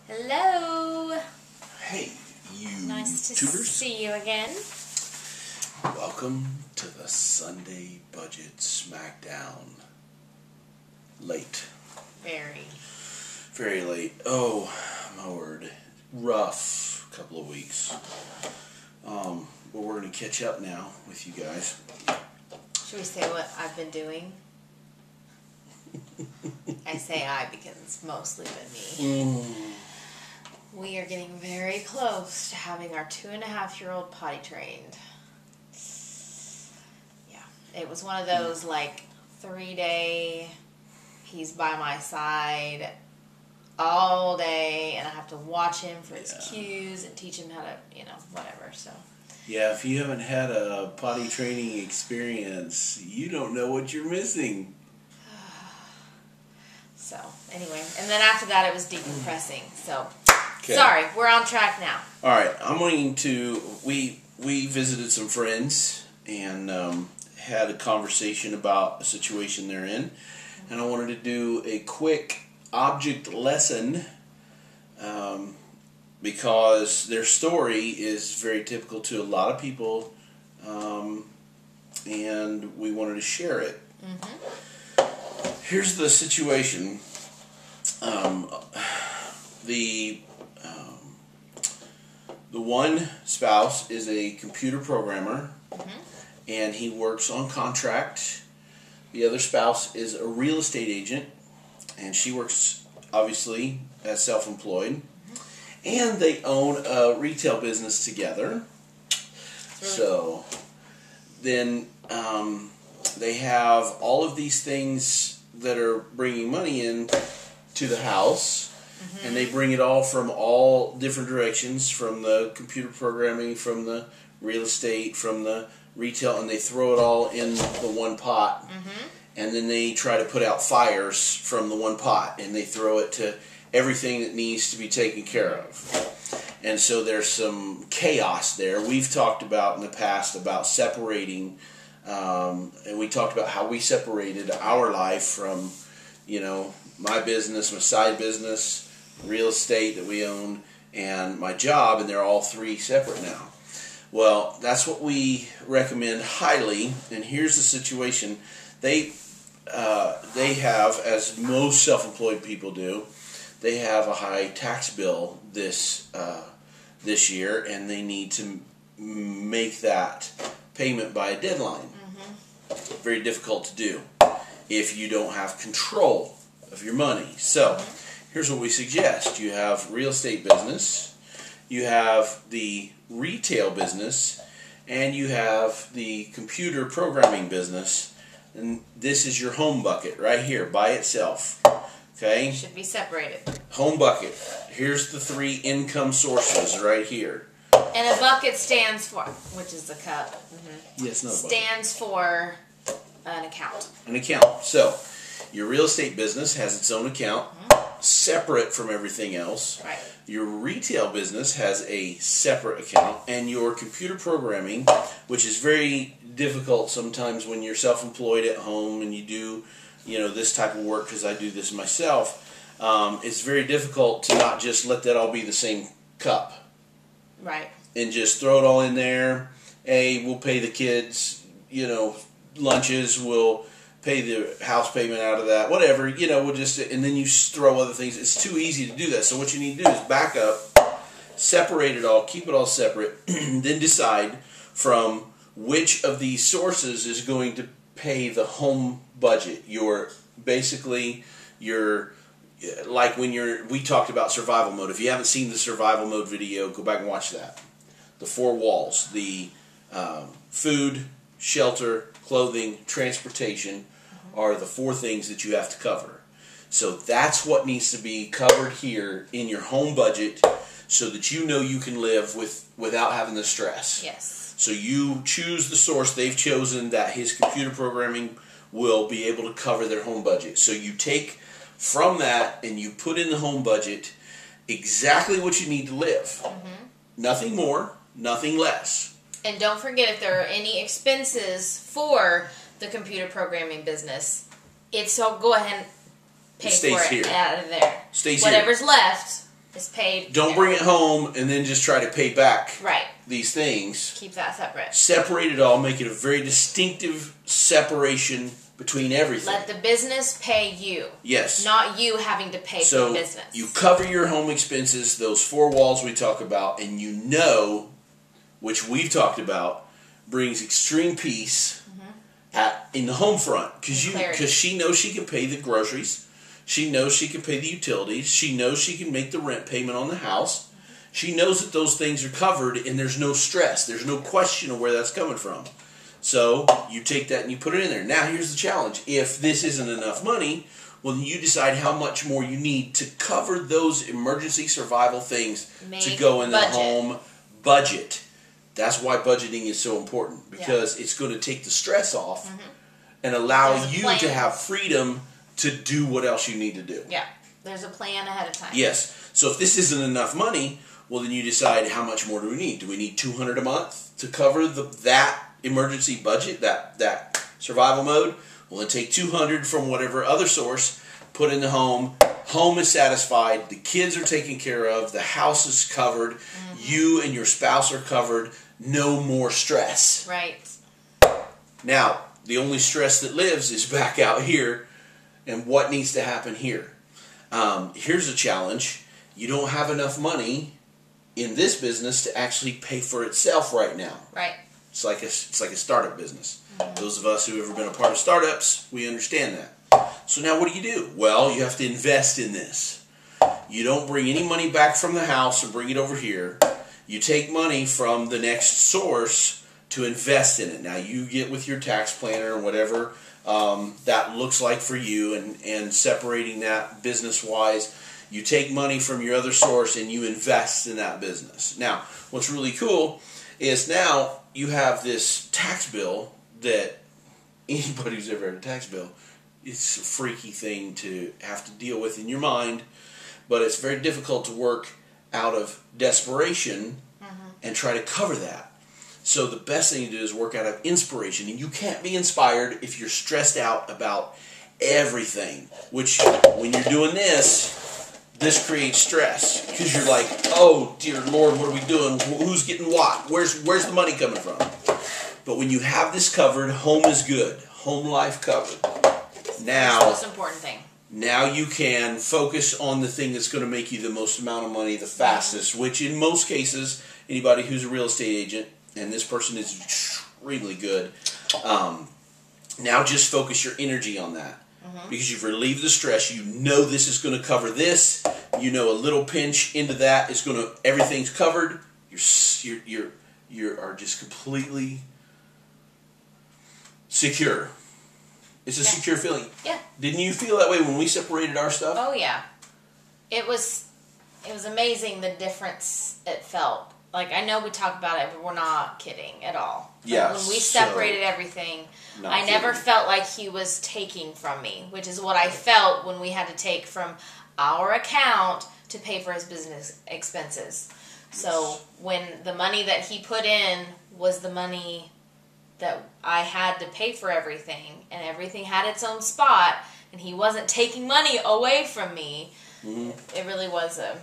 Hello. Hey, you Nice to tubers. see you again. Welcome to the Sunday Budget Smackdown. Late. Very late. Oh, my word. Rough couple of weeks. But we're going to catch up now with you guys. Should we say what I've been doing? I say I because it's mostly been me. We are getting very close to having our 2.5-year-old potty trained. Yeah. It was one of those 3-day, he's by my side all day and I have to watch him for his cues and teach him how to, whatever, so. Yeah, if you haven't had a potty training experience, you don't know what you're missing. So, anyway, and then after that it was decompressing, so. Okay. Sorry, we're on track now. All right, I'm going to. We visited some friends and had a conversation about a situation they're in, and I wanted to do a quick object lesson because their story is very typical to a lot of people, and we wanted to share it. Here's the situation. The one spouse is a computer programmer, and he works on contract. The other spouse is a real estate agent, and she works, obviously, as self-employed. And they own a retail business together. So, then they have all of these things that are bringing money in to the house. And they bring it all from all different directions, from the computer programming, from the real estate, from the retail, and they throw it all in the one pot. And then they try to put out fires from the one pot, and they throw it to everything that needs to be taken care of. And so there's some chaos there. We've talked about in the past about separating, and we talked about how we separated our life from, my business, my side business, real estate that we own, and my job, and they're all three separate now. Well, that's what we recommend highly, and here's the situation. They have, as most self-employed people do, they have a high tax bill this year, and they need to make that payment by a deadline. Very difficult to do if you don't have control of your money. So, here's what we suggest. You have real estate business, you have the retail business, and you have the computer programming business. And this is your home bucket right here by itself. Okay? Should be separated. Home bucket. Here's the 3 income sources right here. And a bucket stands for, which is the cup. Yes, no bucket. Stands for an account. An account. So, your real estate business has its own account, separate from everything else. Right. Your retail business has a separate account, and your computer programming, which is very difficult sometimes when you're self-employed at home and you do, this type of work, because I do this myself. It's very difficult to not just let that all be the same cup. Right. And just throw it all in there. Hey, we'll pay the kids, lunches, we'll pay the house payment out of that, whatever, we'll just, and then you throw other things. It's too easy to do that. So what you need to do is back up, separate it all, keep it all separate, then decide from which of these sources is going to pay the home budget. Like when we talked about survival mode. If you haven't seen the survival mode video, go back and watch that. The 4 walls, the food, shelter, clothing, transportation are the 4 things that you have to cover. So that's what needs to be covered here in your home budget so that you can live without having the stress. Yes. So you choose the source. They've chosen that his computer programming will be able to cover their home budget. So you take from that and you put in the home budget exactly what you need to live. Nothing more, nothing less. And don't forget, if there are any expenses for the computer programming business, go ahead and pay for it out of there. Stays Whatever's here. left, is paid. Don't bring it home and then just try to pay back these things. Keep that separate. Separate it all. Make it a very distinctive separation between everything. Let the business pay you. Yes. Not you having to pay for the business. So you cover your home expenses, those 4 walls we talk about, and you know, which we've talked about, brings extreme peace in the home front. Because she knows she can pay the groceries. She knows she can pay the utilities. She knows she can make the rent payment on the house. She knows that those things are covered and there's no stress. There's no question of where that's coming from. So you take that and you put it in there. Now here's the challenge. If this isn't enough money, well then you decide how much more you need to cover those emergency survival things to go in the home budget. That's why budgeting is so important, because it's going to take the stress off and allow you to have freedom to do what else you need to do. Yeah, there's a plan ahead of time. Yes. So if this isn't enough money, well then you decide how much more do we need. Do we need $200 a month to cover that emergency budget, that survival mode? Well then take $200 from whatever other source, put in the home. Home is satisfied. The kids are taken care of. The house is covered. You and your spouse are covered. No more stress. Right. Now, the only stress that lives is back out here. And what needs to happen here? Here's a challenge. You don't have enough money in this business to actually pay for itself right now. Right. It's like a startup business. Those of us who have ever been a part of startups, we understand that. So now what do? Well, you have to invest in this. You don't bring any money back from the house and bring it over here. You take money from the next source to invest in it. Now you get with your tax planner or whatever that looks like for you, and separating that business-wise. You take money from your other source and you invest in that business. Now, what's really cool is now you have this tax bill that anybody who's ever had a tax bill, it's a freaky thing to have to deal with in your mind, but it's very difficult to work out of desperation and try to cover that. So the best thing to do is work out of inspiration. And you can't be inspired if you're stressed out about everything. Which, when you're doing this creates stress. Because you're like, oh, dear Lord, what are we doing? Who's getting what? Where's the money coming from? But when you have this covered, home is good. Home life covered. Now, that's the most important thing. Now you can focus on the thing that's going to make you the most amount of money the fastest. Which in most cases, anybody who's a real estate agent, and this person is extremely good, now just focus your energy on that. Because you've relieved the stress. You know this is going to cover this. You know a little pinch into that is going to, everything's covered. You are just completely secure. It's a secure feeling. Yeah. Didn't you feel that way when we separated our stuff? Oh yeah. It was amazing the difference it felt. Like, I know we talk about it, but we're not kidding at all. Yeah. When we separated everything, I never felt like he was taking from me, which is what I felt when we had to take from our account to pay for his business expenses. So when the money that he put in was the money that I had to pay for everything, and everything had its own spot, and he wasn't taking money away from me, it really was a...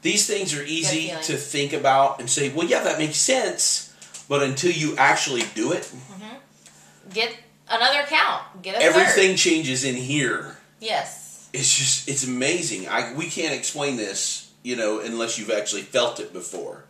These things are easy to think about and say, well, yeah, that makes sense. But until you actually do it... Get another account. Get a everything third. Changes in here. Yes. It's amazing. We can't explain this, unless you've actually felt it before.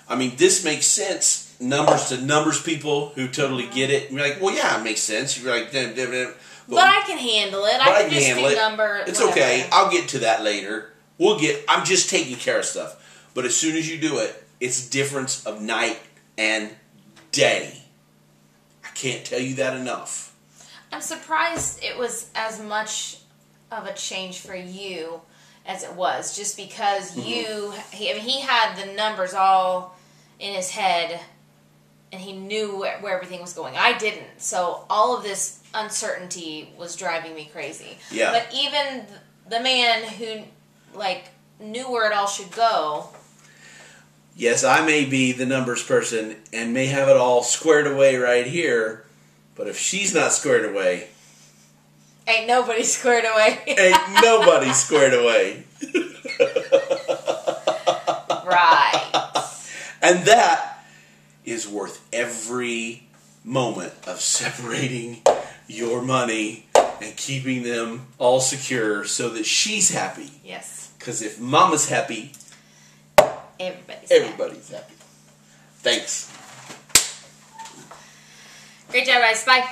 I mean, this makes sense. Numbers to numbers people who totally get it. You're like, well, yeah, it makes sense. You're like, but I can handle it. I can just do number. It's okay. I'll get to that later. I'm just taking care of stuff. But as soon as you do it, it's difference of night and day. I can't tell you that enough. I'm surprised it was as much of a change for you as it was, just because he had the numbers all in his head, and he knew where everything was going. I didn't. So all of this uncertainty was driving me crazy. Yeah. But even the man who knew where it all should go. Yes, I may be the numbers person and may have it all squared away right here, but if she's not squared away... Ain't nobody squared away. Ain't nobody squared away. Right. And that is worth every moment of separating your money and keeping them all secure so that she's happy. Yes. Because if mama's happy, everybody's happy. Thanks. Great job, guys. Bye.